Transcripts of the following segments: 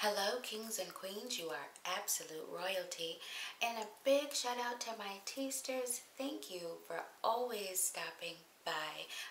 Hello, kings and queens. You are absolute royalty. And a big shout out to my tasters. Thank you for always stopping by.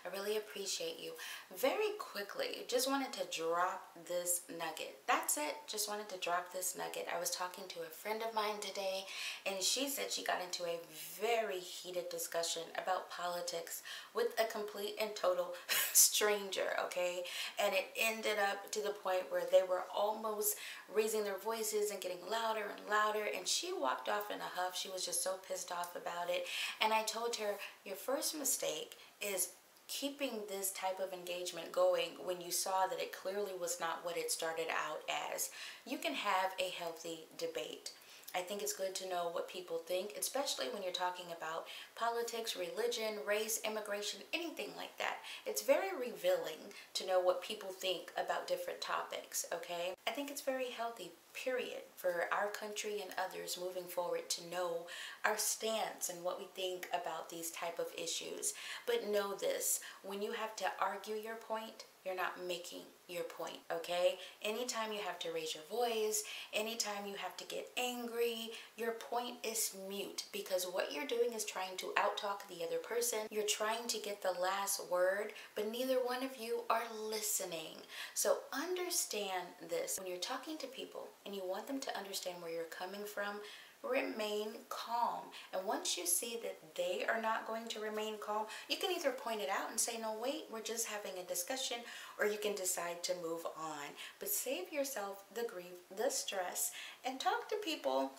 I really appreciate you. Very quickly, just wanted to drop this nugget. That's it. Just wanted to drop this nugget. I was talking to a friend of mine today, and she said she got into a very heated discussion about politics with a complete and total stranger, okay? And it ended up to the point where they were almost raising their voices and getting louder and louder, and she walked off in a huff. She was just so pissed off about it. And I told her, your first mistake is keeping this type of engagement going when you saw that it clearly was not what it started out as. You can have a healthy debate. I think it's good to know what people think, especially when you're talking about politics, religion, race, immigration, anything like that. It's very revealing to know what people think about different topics, okay? I think it's very healthy, period, for our country and others moving forward to know our stance and what we think about these type of issues. But know this, when you have to argue your point, you're not making your point, okay? Anytime you have to raise your voice, anytime you have to get angry, your point is mute, because what you're doing is trying to out-talk the other person. You're trying to get the last word, but neither one of you are listening. So understand this. When you're talking to people and you want them to understand where you're coming from, remain calm. And once you see that they are not going to remain calm, you can either point it out and say, no, wait, we're just having a discussion, or you can decide to move on. But save yourself the grief, the stress, and talk to people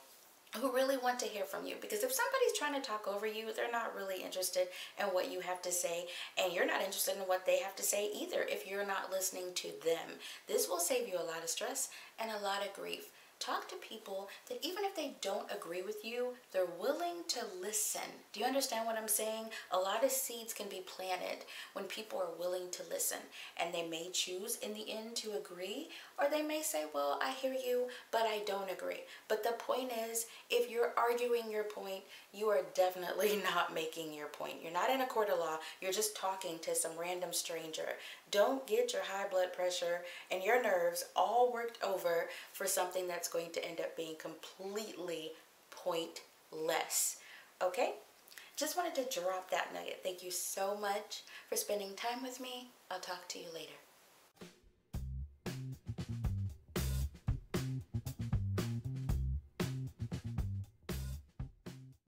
who really want to hear from you. Because if somebody's trying to talk over you, they're not really interested in what you have to say, and you're not interested in what they have to say either if you're not listening to them. This will save you a lot of stress and a lot of grief. Talk to people that even if they don't agree with you, they're willing to listen. Do you understand what I'm saying? A lot of seeds can be planted when people are willing to listen, and they may choose in the end to agree, or they may say, well, I hear you, but I don't agree. But the point is, if you're arguing your point, you are definitely not making your point. You're not in a court of law. You're just talking to some random stranger. Don't get your high blood pressure and your nerves all worked over for something that's going to end up being completely pointless. Okay? Just wanted to drop that nugget. Thank you so much for spending time with me. I'll talk to you later.